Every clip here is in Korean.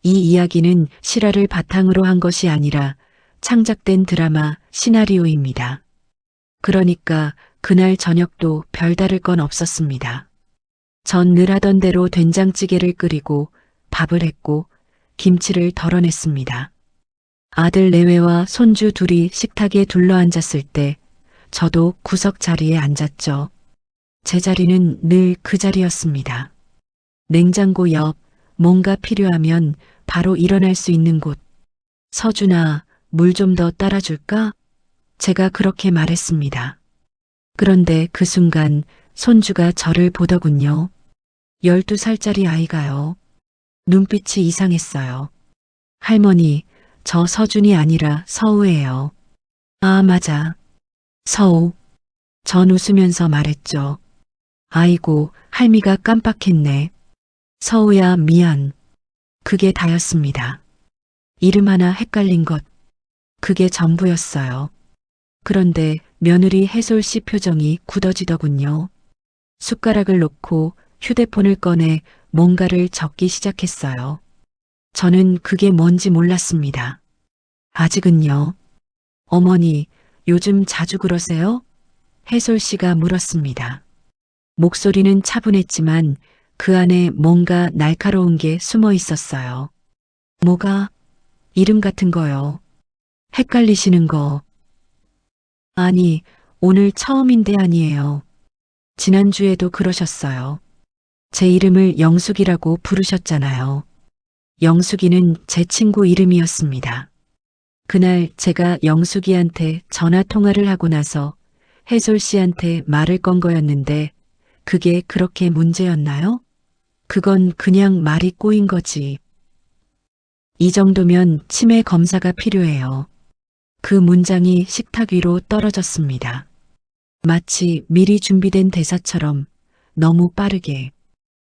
이 이야기는 실화를 바탕으로 한 것이 아니라 창작된 드라마 시나리오입니다. 그러니까 그날 저녁도 별다를 건 없었습니다. 전 늘 하던 대로 된장찌개를 끓이고 밥을 했고 김치를 덜어냈습니다. 아들 내외와 손주 둘이 식탁에 둘러앉았을 때 저도 구석 자리에 앉았죠. 제 자리는 늘 그 자리였습니다. 냉장고 옆, 뭔가 필요하면 바로 일어날 수 있는 곳. 서준아, 물 좀 더 따라줄까? 제가 그렇게 말했습니다. 그런데 그 순간 손주가 저를 보더군요. 12살짜리 아이가요. 눈빛이 이상했어요. 할머니, 저 서준이 아니라 서우예요. 아, 맞아. 서우. 전 웃으면서 말했죠. 아이고, 할미가 깜빡했네. 서우야, 미안. 그게 다였습니다. 이름 하나 헷갈린 것. 그게 전부였어요. 그런데 며느리 해솔 씨 표정이 굳어지더군요. 숟가락을 놓고 휴대폰을 꺼내 뭔가를 적기 시작했어요. 저는 그게 뭔지 몰랐습니다. 아직은요. 어머니, 요즘 자주 그러세요? 해솔 씨가 물었습니다. 목소리는 차분했지만 그 안에 뭔가 날카로운 게 숨어 있었어요. 뭐가? 이름 같은 거요. 헷갈리시는 거. 아니, 오늘 처음인데 아니에요. 지난주에도 그러셨어요. 제 이름을 영숙이라고 부르셨잖아요. 영숙이는 제 친구 이름이었습니다. 그날 제가 영숙이한테 전화 통화를 하고 나서 해솔 씨한테 말을 건 거였는데 그게 그렇게 문제였나요? 그건 그냥 말이 꼬인 거지. 이 정도면 치매 검사가 필요해요. 그 문장이 식탁 위로 떨어졌습니다. 마치 미리 준비된 대사처럼 너무 빠르게.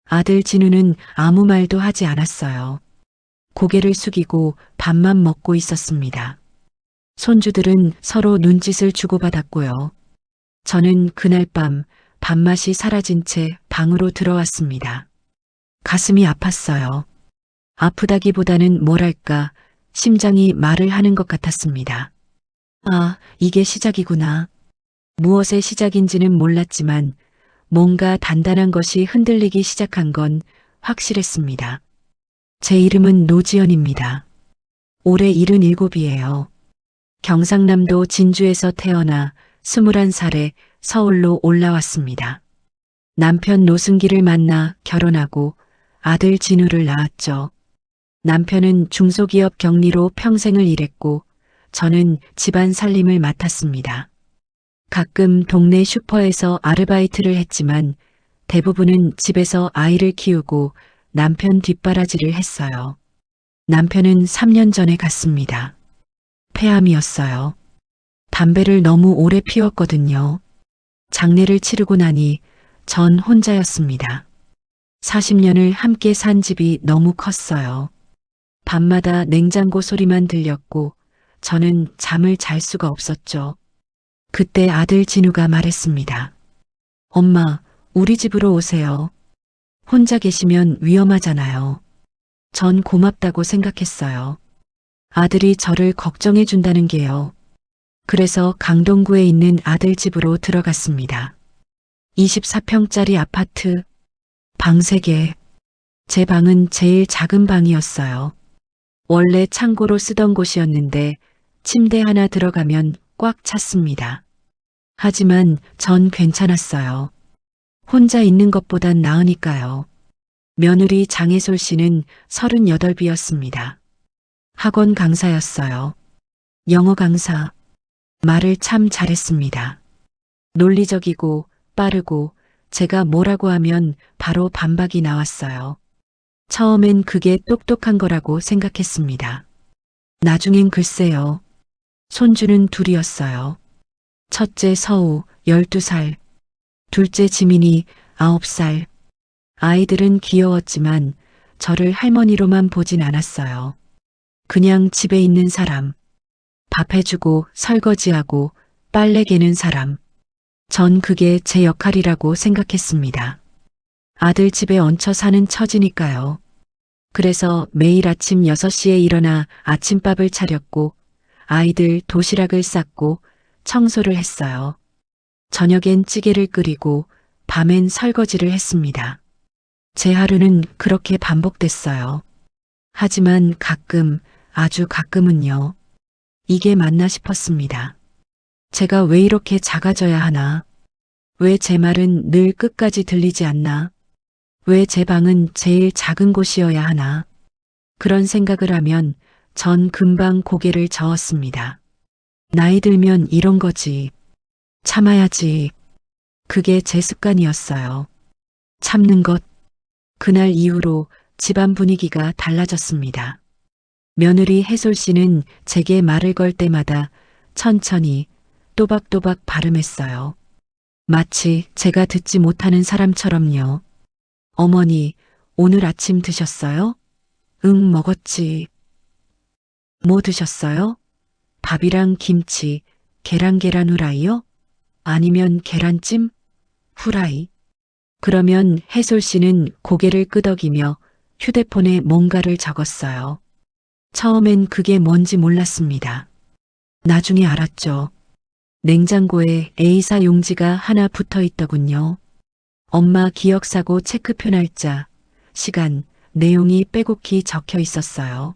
아들 진우는 아무 말도 하지 않았어요. 고개를 숙이고 밥만 먹고 있었습니다. 손주들은 서로 눈짓을 주고받았고요. 저는 그날 밤 밥맛이 사라진 채 방으로 들어왔습니다. 가슴이 아팠어요. 아프다기보다는 뭐랄까 심장이 말을 하는 것 같았습니다. 아, 이게 시작이구나. 무엇의 시작인지는 몰랐지만 뭔가 단단한 것이 흔들리기 시작한 건 확실했습니다. 제 이름은 노지연입니다. 올해 77이에요. 경상남도 진주에서 태어나 21살에 서울로 올라왔습니다. 남편 노승기를 만나 결혼하고 아들 진우를 낳았죠. 남편은 중소기업 경리로 평생을 일했고 저는 집안 살림을 맡았습니다. 가끔 동네 슈퍼에서 아르바이트를 했지만 대부분은 집에서 아이를 키우고 남편 뒷바라지를 했어요. 남편은 3년 전에 갔습니다. 폐암이었어요. 담배를 너무 오래 피웠거든요. 장례를 치르고 나니 전 혼자였습니다. 40년을 함께 산 집이 너무 컸어요. 밤마다 냉장고 소리만 들렸고 저는 잠을 잘 수가 없었죠. 그때 아들 진우가 말했습니다. 엄마, 우리 집으로 오세요. 혼자 계시면 위험하잖아요. 전 고맙다고 생각했어요. 아들이 저를 걱정해 준다는 게요. 그래서 강동구에 있는 아들 집으로 들어갔습니다. 24평짜리 아파트, 방 3개. 제 방은 제일 작은 방이었어요. 원래 창고로 쓰던 곳이었는데 침대 하나 들어가면 꽉 찼습니다. 하지만 전 괜찮았어요. 혼자 있는 것보단 나으니까요. 며느리 장혜솔 씨는 38이었습니다. 학원 강사였어요. 영어 강사. 말을 참 잘했습니다. 논리적이고 빠르고 제가 뭐라고 하면 바로 반박이 나왔어요. 처음엔 그게 똑똑한 거라고 생각했습니다. 나중엔 글쎄요. 손주는 둘이었어요. 첫째 서우 12살, 둘째 지민이 9살. 아이들은 귀여웠지만 저를 할머니로만 보진 않았어요. 그냥 집에 있는 사람. 밥 해주고 설거지하고 빨래 개는 사람. 전 그게 제 역할이라고 생각했습니다. 아들 집에 얹혀 사는 처지니까요. 그래서 매일 아침 6시에 일어나 아침밥을 차렸고 아이들 도시락을 쌌고 청소를 했어요. 저녁엔 찌개를 끓이고 밤엔 설거지를 했습니다. 제 하루는 그렇게 반복됐어요. 하지만 가끔, 아주 가끔은요. 이게 맞나 싶었습니다. 제가 왜 이렇게 작아져야 하나? 왜 제 말은 늘 끝까지 들리지 않나? 왜 제 방은 제일 작은 곳이어야 하나? 그런 생각을 하면 전 금방 고개를 저었습니다. 나이 들면 이런 거지. 참아야지. 그게 제 습관이었어요. 참는 것. 그날 이후로 집안 분위기가 달라졌습니다. 며느리 해솔 씨는 제게 말을 걸 때마다 천천히 또박또박 발음했어요. 마치 제가 듣지 못하는 사람처럼요. 어머니, 오늘 아침 드셨어요? 응, 먹었지. 뭐 드셨어요? 밥이랑 김치, 계란 후라이요? 아니면 계란찜? 후라이. 그러면 해솔 씨는 고개를 끄덕이며 휴대폰에 뭔가를 적었어요. 처음엔 그게 뭔지 몰랐습니다. 나중에 알았죠. 냉장고에 A사 용지가 하나 붙어 있더군요. 엄마 기억사고 체크표 날짜, 시간, 내용이 빼곡히 적혀 있었어요.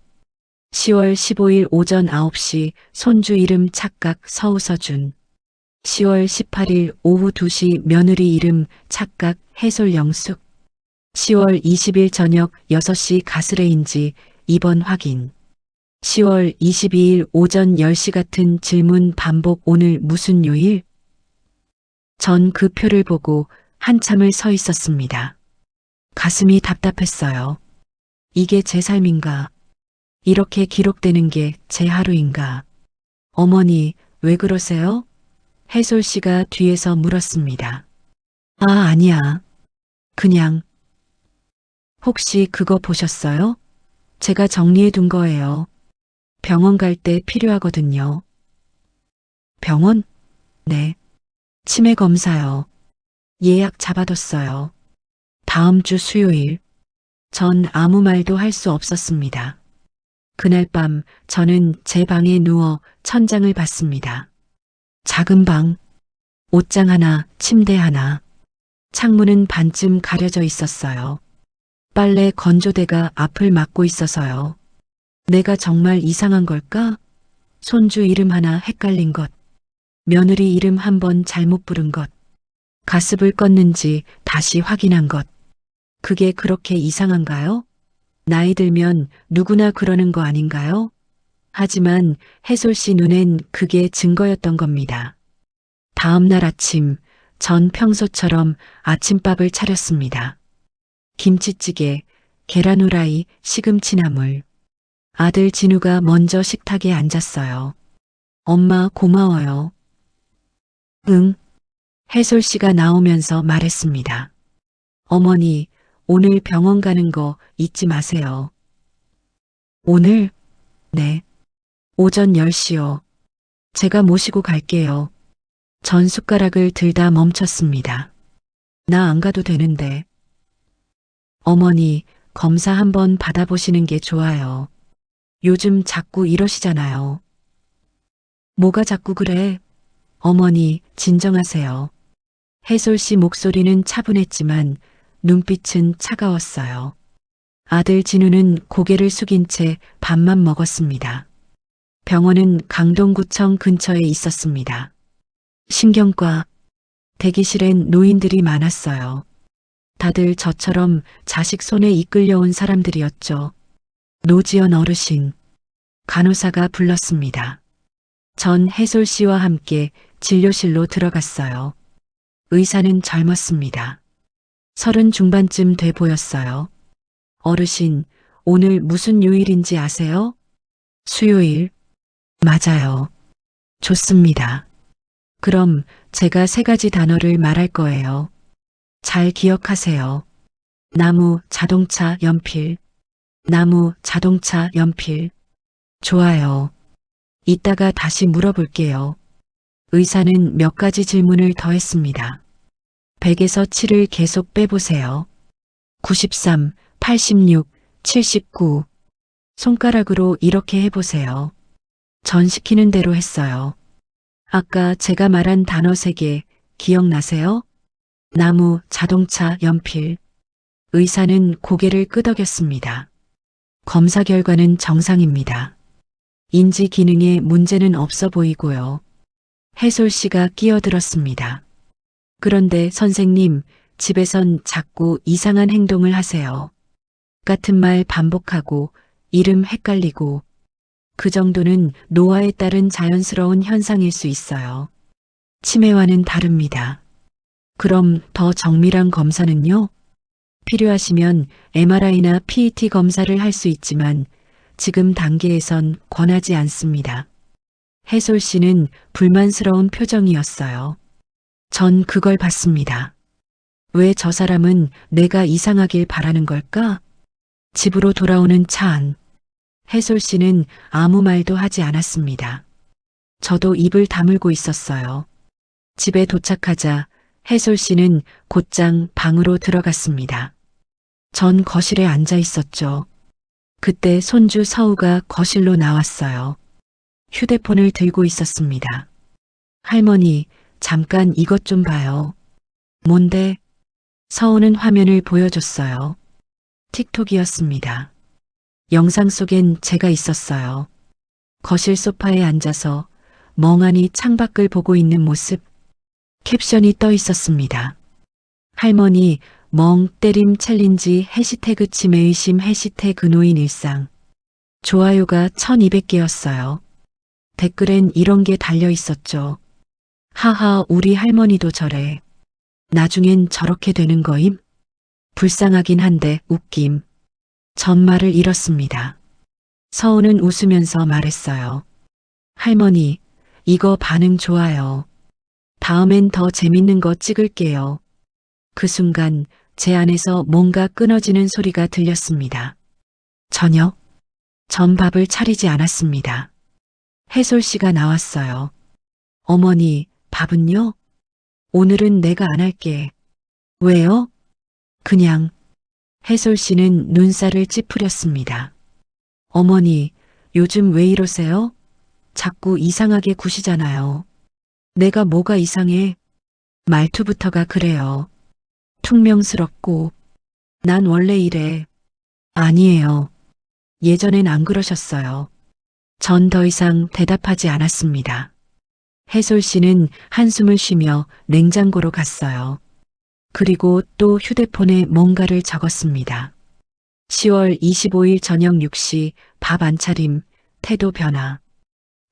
10월 15일 오전 9시 손주 이름 착각 서우서준. 10월 18일 오후 2시 며느리 이름 착각 해솔 영숙. 10월 20일 저녁 6시 가스레인지 2번 확인. 10월 22일 오전 10시 같은 질문 반복. 오늘 무슨 요일? 전 그 표를 보고 한참을 서 있었습니다. 가슴이 답답했어요. 이게 제 삶인가? 이렇게 기록되는 게 제 하루인가? 어머니, 왜 그러세요? 해솔 씨가 뒤에서 물었습니다. 아, 아니야. 그냥. 혹시 그거 보셨어요? 제가 정리해 둔 거예요. 병원 갈 때 필요하거든요. 병원? 네. 치매 검사요. 예약 잡아뒀어요. 다음 주 수요일. 전 아무 말도 할 수 없었습니다. 그날 밤 저는 제 방에 누워 천장을 봤습니다. 작은 방, 옷장 하나, 침대 하나. 창문은 반쯤 가려져 있었어요. 빨래 건조대가 앞을 막고 있어서요. 내가 정말 이상한 걸까? 손주 이름 하나 헷갈린 것. 며느리 이름 한 번 잘못 부른 것. 가습을 껐는지 다시 확인한 것. 그게 그렇게 이상한가요? 나이 들면 누구나 그러는 거 아닌가요? 하지만 해솔 씨 눈엔 그게 증거였던 겁니다. 다음 날 아침, 전 평소처럼 아침밥을 차렸습니다. 김치찌개, 계란 후라이, 시금치 나물. 아들 진우가 먼저 식탁에 앉았어요. 엄마 고마워요. 응. 해솔 씨가 나오면서 말했습니다. 어머니, 오늘 병원 가는 거 잊지 마세요. 오늘? 네. 오전 10시요. 제가 모시고 갈게요. 전 숟가락을 들다 멈췄습니다. 나 안 가도 되는데. 어머니, 검사 한번 받아보시는 게 좋아요. 요즘 자꾸 이러시잖아요. 뭐가 자꾸 그래? 어머니, 진정하세요. 해솔 씨 목소리는 차분했지만 눈빛은 차가웠어요. 아들 진우는 고개를 숙인 채 밥만 먹었습니다. 병원은 강동구청 근처에 있었습니다. 신경과 대기실엔 노인들이 많았어요. 다들 저처럼 자식 손에 이끌려온 사람들이었죠. 노지연 어르신, 간호사가 불렀습니다. 전 해솔 씨와 함께 진료실로 들어갔어요. 의사는 젊었습니다. 30 중반쯤 돼 보였어요. 어르신, 오늘 무슨 요일인지 아세요? 수요일. 맞아요. 좋습니다. 그럼 제가 3가지 단어를 말할 거예요. 잘 기억하세요. 나무, 자동차, 연필. 나무, 자동차, 연필. 좋아요. 이따가 다시 물어볼게요. 의사는 몇 가지 질문을 더 했습니다. 100에서 7을 계속 빼보세요. 93, 86, 79. 손가락으로 이렇게 해보세요. 전 시키는 대로 했어요. 아까 제가 말한 단어 3개 기억나세요? 나무, 자동차, 연필. 의사는 고개를 끄덕였습니다. 검사 결과는 정상입니다. 인지 기능에 문제는 없어 보이고요. 해솔 씨가 끼어들었습니다. 그런데 선생님, 집에선 자꾸 이상한 행동을 하세요. 같은 말 반복하고 이름 헷갈리고 그 정도는 노화에 따른 자연스러운 현상일 수 있어요. 치매와는 다릅니다. 그럼 더 정밀한 검사는요? 필요하시면 MRI나 PET 검사를 할 수 있지만 지금 단계에선 권하지 않습니다. 해솔 씨는 불만스러운 표정이었어요. 전 그걸 봤습니다. 왜 저 사람은 내가 이상하길 바라는 걸까? 집으로 돌아오는 차 안. 해솔 씨는 아무 말도 하지 않았습니다. 저도 입을 다물고 있었어요. 집에 도착하자 해솔 씨는 곧장 방으로 들어갔습니다. 전 거실에 앉아 있었죠. 그때 손주 서우가 거실로 나왔어요. 휴대폰을 들고 있었습니다. 할머니, 잠깐 이것 좀 봐요. 뭔데? 서우는 화면을 보여줬어요. 틱톡이었습니다. 영상 속엔 제가 있었어요. 거실 소파에 앉아서 멍하니 창밖을 보고 있는 모습. 캡션이 떠 있었습니다. 할머니, 멍 때림 챌린지 해시태그 치매의심 해시태그 노인 일상. 좋아요가 1200개였어요. 댓글엔 이런 게 달려 있었죠. 하하, 우리 할머니도 저래. 나중엔 저렇게 되는 거임? 불쌍하긴 한데 웃김. 전 말을 잃었습니다. 서우는 웃으면서 말했어요. 할머니, 이거 반응 좋아요. 다음엔 더 재밌는 거 찍을게요. 그 순간 제 안에서 뭔가 끊어지는 소리가 들렸습니다. 저녁? 전 밥을 차리지 않았습니다. 해솔 씨가 나왔어요. 어머니, 밥은요? 오늘은 내가 안 할게. 왜요? 그냥. 해솔 씨는 눈살을 찌푸렸습니다. 어머니, 요즘 왜 이러세요? 자꾸 이상하게 구시잖아요. 내가 뭐가 이상해? 말투부터가 그래요. 퉁명스럽고. 난 원래 이래. 아니에요. 예전엔 안 그러셨어요. 전 더 이상 대답하지 않았습니다. 해솔 씨는 한숨을 쉬며 냉장고로 갔어요. 그리고 또 휴대폰에 뭔가를 적었습니다. 10월 25일 저녁 6시 밥 안 차림, 태도 변화.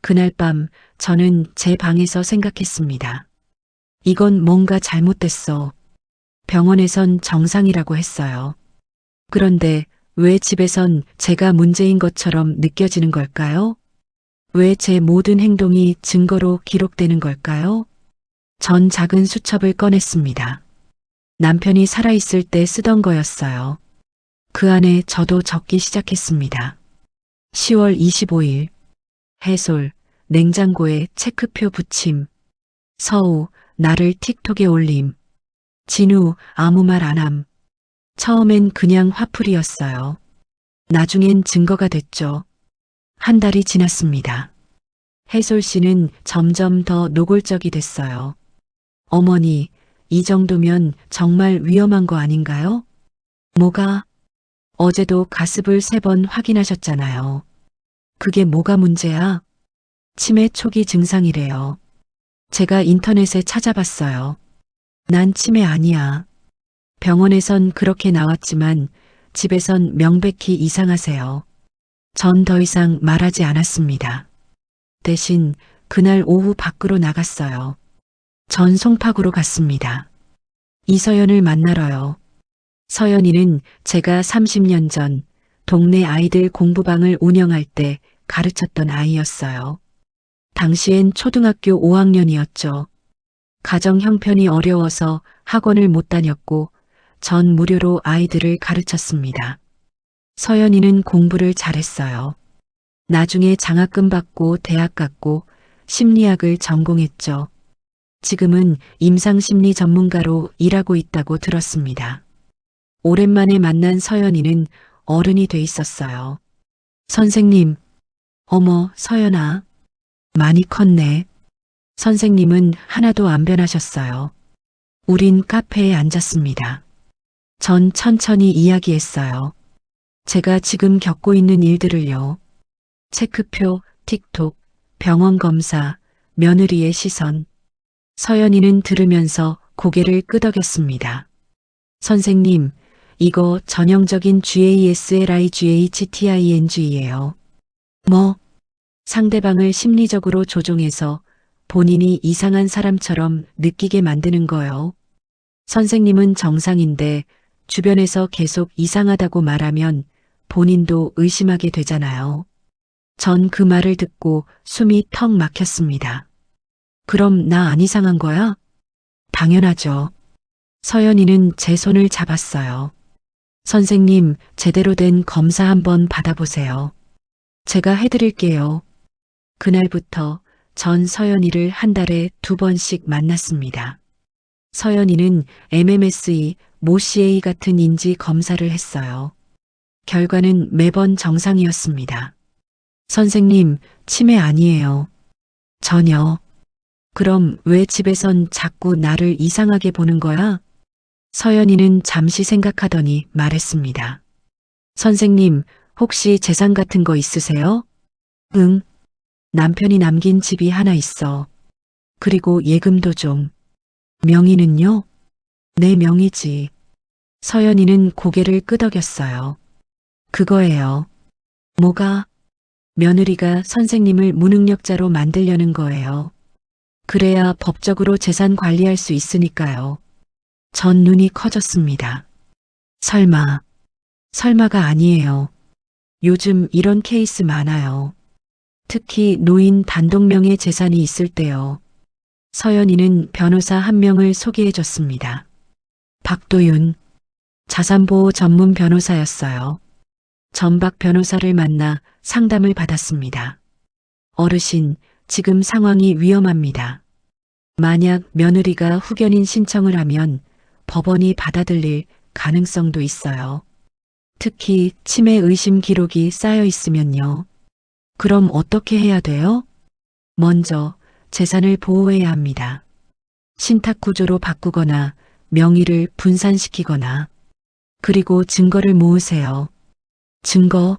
그날 밤 저는 제 방에서 생각했습니다. 이건 뭔가 잘못됐어. 병원에선 정상이라고 했어요. 그런데 왜 집에선 제가 문제인 것처럼 느껴지는 걸까요? 왜 제 모든 행동이 증거로 기록되는 걸까요? 전 작은 수첩을 꺼냈습니다. 남편이 살아있을 때 쓰던 거였어요. 그 안에 저도 적기 시작했습니다. 10월 25일. 해솔, 냉장고에 체크표 붙임. 서우, 나를 틱톡에 올림. 진우, 아무 말 안 함. 처음엔 그냥 화풀이였어요. 나중엔 증거가 됐죠. 한 달이 지났습니다. 해솔 씨는 점점 더 노골적이 됐어요. 어머니, 이 정도면 정말 위험한 거 아닌가요? 뭐가? 어제도 가습을 3번 확인하셨잖아요. 그게 뭐가 문제야? 치매 초기 증상이래요. 제가 인터넷에 찾아봤어요. 난 치매 아니야. 병원에선 그렇게 나왔지만 집에선 명백히 이상하세요. 전 더 이상 말하지 않았습니다. 대신 그날 오후 밖으로 나갔어요. 전 송파구로 갔습니다. 이서연을 만나러요. 서연이는 제가 30년 전 동네 아이들 공부방을 운영할 때 가르쳤던 아이였어요. 당시엔 초등학교 5학년이었죠. 가정 형편이 어려워서 학원을 못 다녔고 전 무료로 아이들을 가르쳤습니다. 서연이는 공부를 잘했어요. 나중에 장학금 받고 대학 갔고 심리학을 전공했죠. 지금은 임상심리 전문가로 일하고 있다고 들었습니다. 오랜만에 만난 서연이는 어른이 돼 있었어요. 선생님, 어머, 서연아. 많이 컸네. 선생님은 하나도 안 변하셨어요. 우린 카페에 앉았습니다. 전 천천히 이야기했어요. 제가 지금 겪고 있는 일들을요. 체크표, 틱톡, 병원 검사, 며느리의 시선. 서연이는 들으면서 고개를 끄덕였습니다. 선생님, 이거 전형적인 GASLIGHTING예요. 뭐? 상대방을 심리적으로 조종해서 본인이 이상한 사람처럼 느끼게 만드는 거요. 선생님은 정상인데 주변에서 계속 이상하다고 말하면 본인도 의심하게 되잖아요. 전 그 말을 듣고 숨이 턱 막혔습니다. 그럼 나 안 이상한 거야? 당연하죠. 서연이는 제 손을 잡았어요. 선생님, 제대로 된 검사 한번 받아보세요. 제가 해드릴게요. 그날부터 전 서연이를 한 달에 2번씩 만났습니다. 서연이는 MMSE, 모CA 같은 인지 검사를 했어요. 결과는 매번 정상이었습니다. 선생님, 치매 아니에요. 전혀. 그럼 왜 집에선 자꾸 나를 이상하게 보는 거야? 서연이는 잠시 생각하더니 말했습니다. 선생님, 혹시 재산 같은 거 있으세요? 응. 남편이 남긴 집이 하나 있어. 그리고 예금도 좀. 명의는요? 내 명의지. 서연이는 고개를 끄덕였어요. 그거예요. 뭐가? 며느리가 선생님을 무능력자로 만들려는 거예요. 그래야 법적으로 재산 관리할 수 있으니까요. 전 눈이 커졌습니다. 설마, 설마가 아니에요. 요즘 이런 케이스 많아요. 특히 노인 단독명의 재산이 있을 때요. 서연이는 변호사 한 명을 소개해 줬습니다. 박도윤, 자산보호 전문 변호사였어요. 전박 변호사를 만나 상담을 받았습니다. 어르신, 지금 상황이 위험합니다. 만약 며느리가 후견인 신청을 하면 법원이 받아들일 가능성도 있어요. 특히 치매 의심 기록이 쌓여 있으면요. 그럼 어떻게 해야 돼요? 먼저 재산을 보호해야 합니다. 신탁 구조로 바꾸거나 명의를 분산시키거나 그리고 증거를 모으세요. 증거,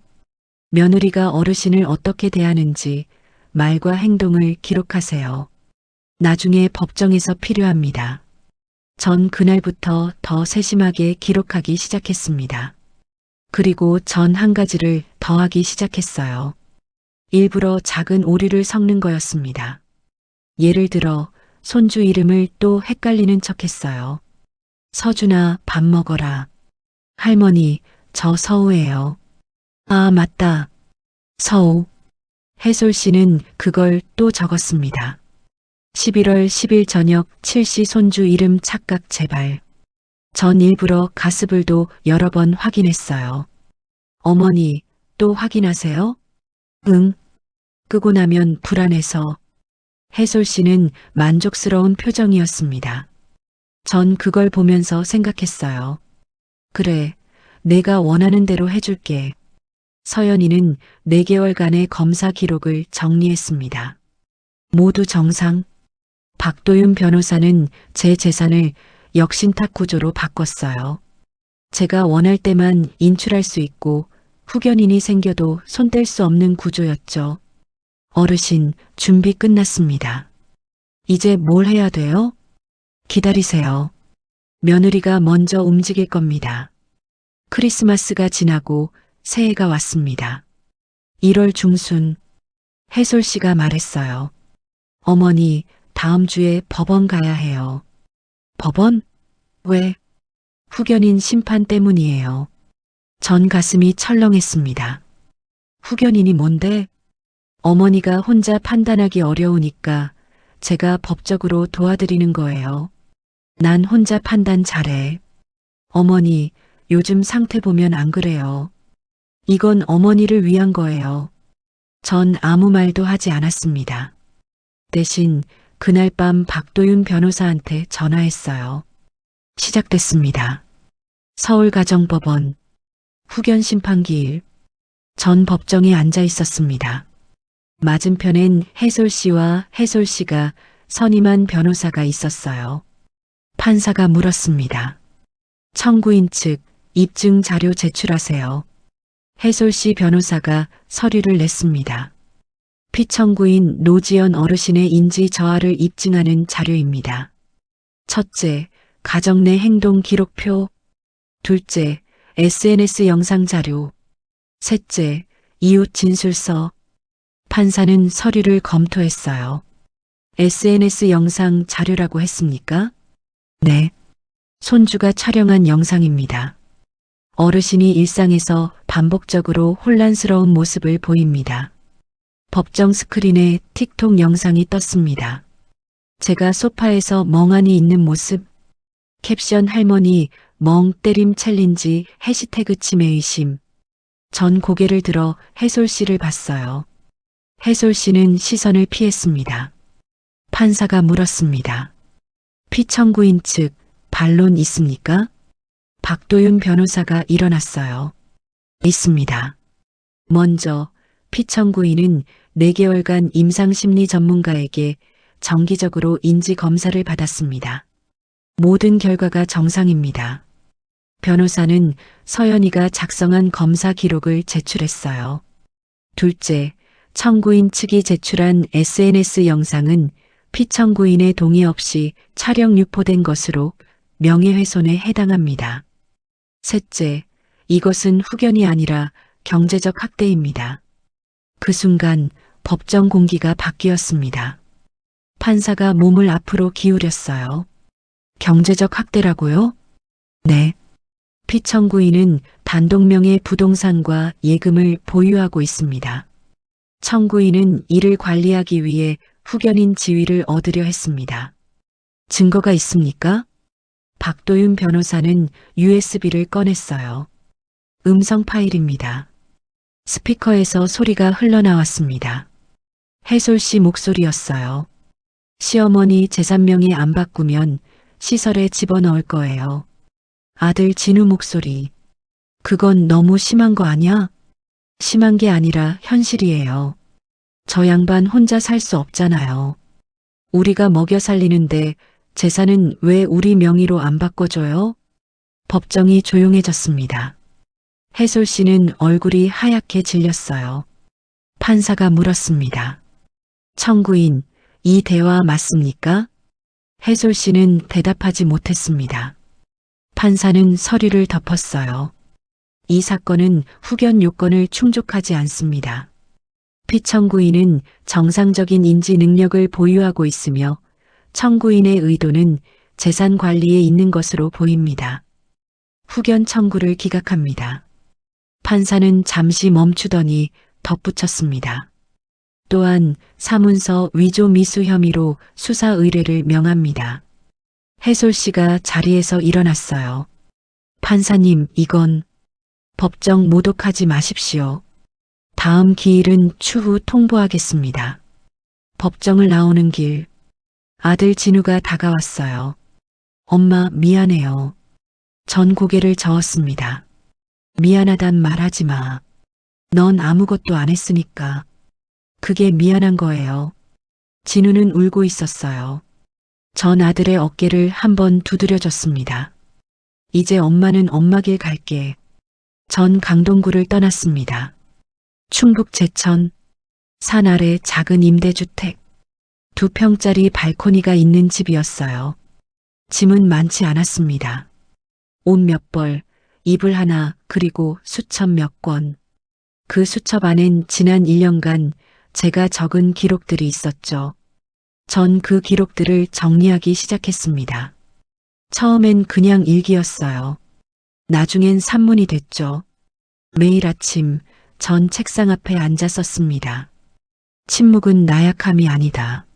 며느리가 어르신을 어떻게 대하는지 말과 행동을 기록하세요. 나중에 법정에서 필요합니다. 전 그날부터 더 세심하게 기록하기 시작했습니다. 그리고 전 한 가지를 더하기 시작했어요. 일부러 작은 오류를 섞는 거였습니다. 예를 들어 손주 이름을 또 헷갈리는 척했어요. 서준아, 밥 먹어라. 할머니, 저 서우예요. 아, 맞다. 서우. 해솔 씨는 그걸 또 적었습니다. 11월 10일 저녁 7시 손주 이름 착각 제발. 전 일부러 가스불도 여러 번 확인했어요. 어머니, 또 확인하세요? 응. 끄고 나면 불안해서. 해솔 씨는 만족스러운 표정이었습니다. 전 그걸 보면서 생각했어요. 그래, 내가 원하는 대로 해줄게. 서연이는 4개월간의 검사 기록을 정리했습니다. 모두 정상. 박도윤 변호사는 제 재산을 역신탁 구조로 바꿨어요. 제가 원할 때만 인출할 수 있고 후견인이 생겨도 손 뗄 수 없는 구조였죠. 어르신, 준비 끝났습니다. 이제 뭘 해야 돼요? 기다리세요. 며느리가 먼저 움직일 겁니다. 크리스마스가 지나고 새해가 왔습니다. 1월 중순, 해솔 씨가 말했어요. 어머니, 다음 주에 법원 가야 해요. 법원? 왜? 후견인 심판 때문이에요. 전 가슴이 철렁했습니다. 후견인이 뭔데? 어머니가 혼자 판단하기 어려우니까 제가 법적으로 도와드리는 거예요. 난 혼자 판단 잘해. 어머니, 요즘 상태 보면 안 그래요. 이건 어머니를 위한 거예요. 전 아무 말도 하지 않았습니다. 대신 그날 밤 박도윤 변호사한테 전화했어요. 시작됐습니다. 서울가정법원. 후견 심판기일. 전 법정에 앉아 있었습니다. 맞은편엔 해솔 씨와 해솔 씨가 선임한 변호사가 있었어요. 판사가 물었습니다. 청구인 측 입증 자료 제출하세요. 해솔 씨 변호사가 서류를 냈습니다. 피청구인 노지연 어르신의 인지 저하를 입증하는 자료입니다. 첫째, 가정 내 행동 기록표. 둘째, SNS 영상 자료. 셋째, 이웃 진술서. 판사는 서류를 검토했어요. SNS 영상 자료라고 했습니까? 네. 손주가 촬영한 영상입니다. 어르신이 일상에서 반복적으로 혼란스러운 모습을 보입니다. 법정 스크린에 틱톡 영상이 떴습니다. 제가 소파에서 멍하니 있는 모습. 캡션 할머니 멍 때림 챌린지 해시태그 치매의심. 전 고개를 들어 해솔 씨를 봤어요. 해솔 씨는 시선을 피했습니다. 판사가 물었습니다. 피청구인 측 반론 있습니까? 박도윤 변호사가 일어났어요. 있습니다. 먼저 피청구인은 4개월간 임상심리 전문가에게 정기적으로 인지 검사를 받았습니다. 모든 결과가 정상입니다. 변호사는 서연이가 작성한 검사 기록을 제출했어요. 둘째, 청구인 측이 제출한 SNS 영상은 피청구인의 동의 없이 촬영 유포된 것으로 명예훼손에 해당합니다. 셋째, 이것은 후견이 아니라 경제적 학대입니다. 그 순간 법정 공기가 바뀌었습니다. 판사가 몸을 앞으로 기울였어요. 경제적 학대라고요? 네. 피청구인은 단독명의 부동산과 예금을 보유하고 있습니다. 청구인은 이를 관리하기 위해 후견인 지위를 얻으려 했습니다. 증거가 있습니까? 박도윤 변호사는 USB를 꺼냈어요. 음성 파일입니다. 스피커에서 소리가 흘러나왔습니다. 해솔 씨 목소리였어요. 시어머니 재산명의 안 바꾸면 시설에 집어넣을 거예요. 아들 진우 목소리. 그건 너무 심한 거 아니야? 심한 게 아니라 현실이에요. 저 양반 혼자 살 수 없잖아요. 우리가 먹여 살리는데 재산은 왜 우리 명의로 안 바꿔줘요? 법정이 조용해졌습니다. 해솔 씨는 얼굴이 하얗게 질렸어요. 판사가 물었습니다. 청구인, 이 대화 맞습니까? 해솔 씨는 대답하지 못했습니다. 판사는 서류를 덮었어요. 이 사건은 후견 요건을 충족하지 않습니다. 피청구인은 정상적인 인지 능력을 보유하고 있으며 청구인의 의도는 재산 관리에 있는 것으로 보입니다. 후견 청구를 기각합니다. 판사는 잠시 멈추더니 덧붙였습니다. 또한 사문서 위조 미수 혐의로 수사 의뢰를 명합니다. 해솔 씨가 자리에서 일어났어요. 판사님, 이건 법정 모독하지 마십시오. 다음 기일은 추후 통보하겠습니다. 법정을 나오는 길, 아들 진우가 다가왔어요. 엄마, 미안해요. 전 고개를 저었습니다. 미안하단 말하지 마. 넌 아무것도 안 했으니까. 그게 미안한 거예요. 진우는 울고 있었어요. 전 아들의 어깨를 한번 두드려줬습니다. 이제 엄마는 엄마 길 갈게. 전 강동구를 떠났습니다. 충북 제천, 산 아래 작은 임대주택, 2평짜리 발코니가 있는 집이었어요. 짐은 많지 않았습니다. 옷 몇 벌, 이불 하나, 그리고 수첩 몇 권. 그 수첩 안엔 지난 1년간 제가 적은 기록들이 있었죠. 전 그 기록들을 정리하기 시작했습니다. 처음엔 그냥 일기였어요. 나중엔 산문이 됐죠. 매일 아침 전 책상 앞에 앉아 썼습니다. 침묵은 나약함이 아니다.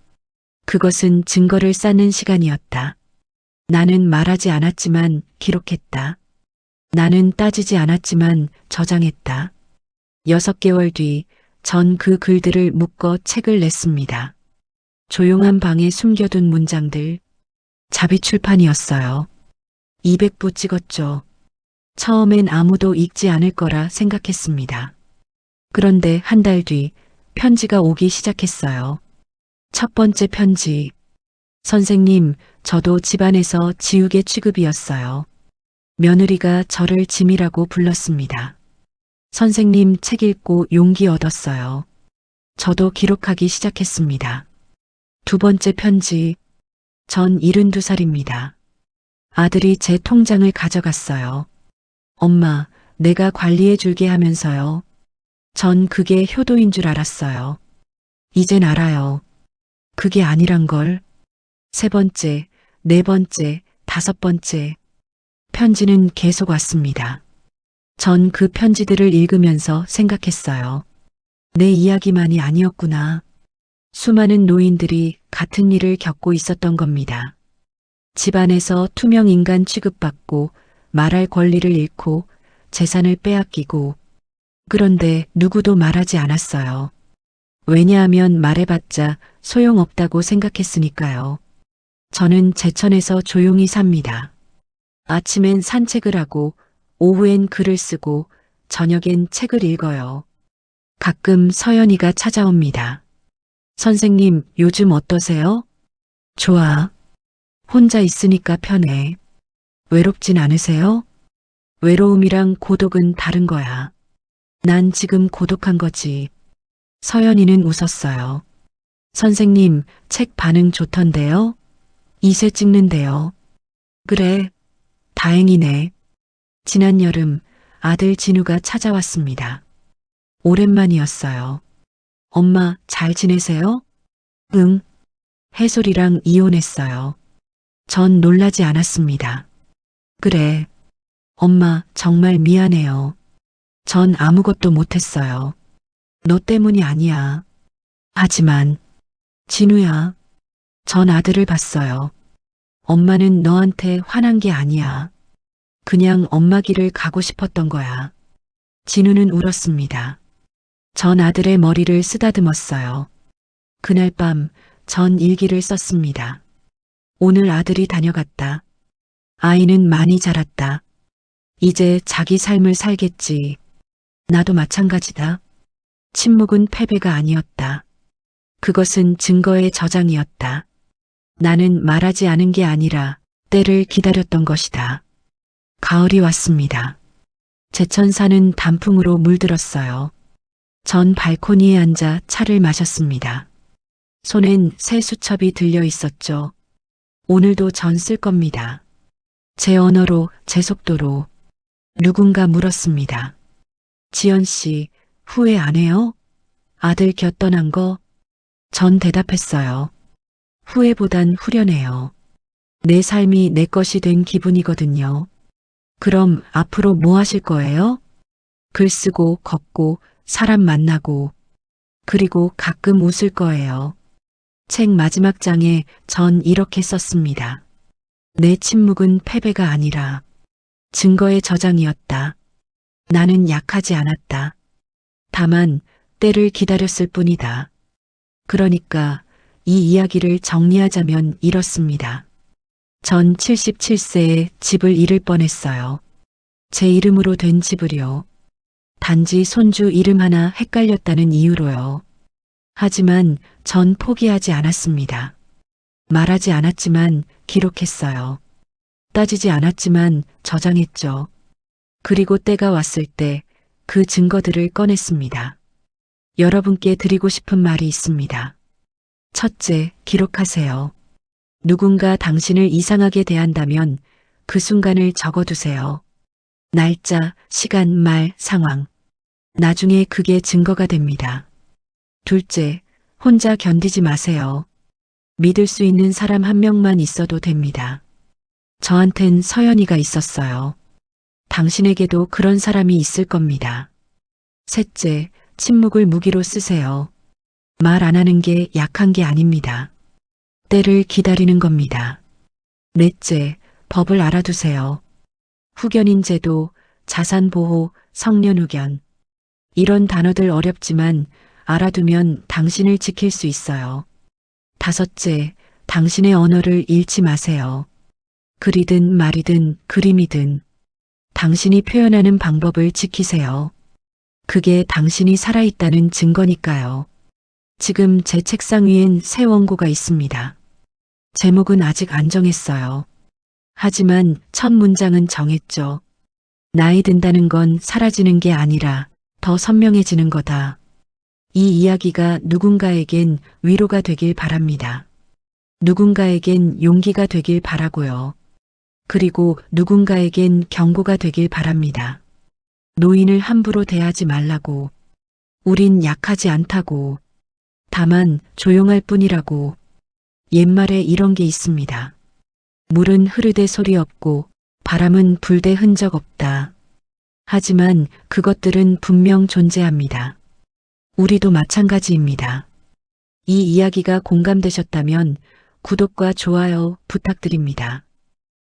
그것은 증거를 쌓는 시간이었다. 나는 말하지 않았지만 기록했다. 나는 따지지 않았지만 저장했다. 6개월 뒤 전 그 글들을 묶어 책을 냈습니다. 조용한 방에 숨겨둔 문장들. 자비출판이었어요. 200부 찍었죠. 처음엔 아무도 읽지 않을 거라 생각했습니다. 그런데 한 달 뒤 편지가 오기 시작했어요. 첫 번째 편지. 선생님, 저도 집안에서 지우개 취급이었어요. 며느리가 저를 짐이라고 불렀습니다. 선생님 책 읽고 용기 얻었어요. 저도 기록하기 시작했습니다. 두 번째 편지. 전 72살입니다. 아들이 제 통장을 가져갔어요. 엄마, 내가 관리해 줄게 하면서요. 전 그게 효도인 줄 알았어요. 이젠 알아요. 그게 아니란 걸. 세 번째, 네 번째, 다섯 번째. 편지는 계속 왔습니다. 전 그 편지들을 읽으면서 생각했어요. 내 이야기만이 아니었구나. 수많은 노인들이 같은 일을 겪고 있었던 겁니다. 집안에서 투명 인간 취급받고 말할 권리를 잃고 재산을 빼앗기고 그런데 누구도 말하지 않았어요. 왜냐하면 말해봤자 소용없다고 생각했으니까요. 저는 제천에서 조용히 삽니다. 아침엔 산책을 하고 오후엔 글을 쓰고 저녁엔 책을 읽어요. 가끔 서연이가 찾아옵니다. 선생님, 요즘 어떠세요? 좋아. 혼자 있으니까 편해. 외롭진 않으세요? 외로움이랑 고독은 다른 거야. 난 지금 고독한 거지. 서연이는 웃었어요. 선생님, 책 반응 좋던데요? 2세 찍는데요. 그래, 다행이네. 지난 여름 아들 진우가 찾아왔습니다. 오랜만이었어요. 엄마, 잘 지내세요? 응. 해솔이랑 이혼했어요. 전 놀라지 않았습니다. 그래. 엄마, 정말 미안해요. 전 아무것도 못했어요. 너 때문이 아니야. 하지만, 진우야, 전 아들을 봤어요. 엄마는 너한테 화난 게 아니야. 그냥 엄마 길을 가고 싶었던 거야. 진우는 울었습니다. 전 아들의 머리를 쓰다듬었어요. 그날 밤, 전 일기를 썼습니다. 오늘 아들이 다녀갔다. 아이는 많이 자랐다. 이제 자기 삶을 살겠지. 나도 마찬가지다. 침묵은 패배가 아니었다. 그것은 증거의 저장이었다. 나는 말하지 않은 게 아니라 때를 기다렸던 것이다. 가을이 왔습니다. 제천산은 단풍으로 물들었어요. 전 발코니에 앉아 차를 마셨습니다. 손엔 새 수첩이 들려 있었죠. 오늘도 전 쓸 겁니다. 제 언어로, 제 속도로. 누군가 물었습니다. 지연 씨, 후회 안 해요? 아들 곁 떠난 거? 전 대답했어요. 후회보단 후련해요. 내 삶이 내 것이 된 기분이거든요. 그럼 앞으로 뭐 하실 거예요? 글 쓰고, 걷고, 사람 만나고, 그리고 가끔 웃을 거예요. 책 마지막 장에 전 이렇게 썼습니다. 내 침묵은 패배가 아니라 증거의 저장이었다. 나는 약하지 않았다. 다만 때를 기다렸을 뿐이다. 그러니까 이 이야기를 정리하자면 이렇습니다. 전 77세에 집을 잃을 뻔했어요. 제 이름으로 된 집을요. 단지 손주 이름 하나 헷갈렸다는 이유로요. 하지만 전 포기하지 않았습니다. 말하지 않았지만 기록했어요. 따지지 않았지만 저장했죠. 그리고 때가 왔을 때 그 증거들을 꺼냈습니다. 여러분께 드리고 싶은 말이 있습니다. 첫째, 기록하세요. 누군가 당신을 이상하게 대한다면 그 순간을 적어두세요. 날짜, 시간, 말, 상황. 나중에 그게 증거가 됩니다. 둘째, 혼자 견디지 마세요. 믿을 수 있는 사람 한 명만 있어도 됩니다. 저한텐 서연이가 있었어요. 당신에게도 그런 사람이 있을 겁니다. 셋째, 침묵을 무기로 쓰세요. 말 안 하는 게 약한 게 아닙니다. 때를 기다리는 겁니다. 넷째, 법을 알아두세요. 후견인 제도, 자산보호, 성년후견. 이런 단어들 어렵지만 알아두면 당신을 지킬 수 있어요. 다섯째, 당신의 언어를 잃지 마세요. 글이든 말이든 그림이든 당신이 표현하는 방법을 지키세요. 그게 당신이 살아있다는 증거니까요. 지금 제 책상 위엔 새 원고가 있습니다. 제목은 아직 안 정했어요. 하지만 첫 문장은 정했죠. 나이 든다는 건 사라지는 게 아니라 더 선명해지는 거다. 이 이야기가 누군가에겐 위로가 되길 바랍니다. 누군가에겐 용기가 되길 바라고요. 그리고 누군가에겐 경고가 되길 바랍니다. 노인을 함부로 대하지 말라고. 우린 약하지 않다고. 다만 조용할 뿐이라고. 옛말에 이런 게 있습니다. 물은 흐르되 소리 없고 바람은 불되 흔적 없다. 하지만 그것들은 분명 존재합니다. 우리도 마찬가지입니다. 이 이야기가 공감되셨다면 구독과 좋아요 부탁드립니다.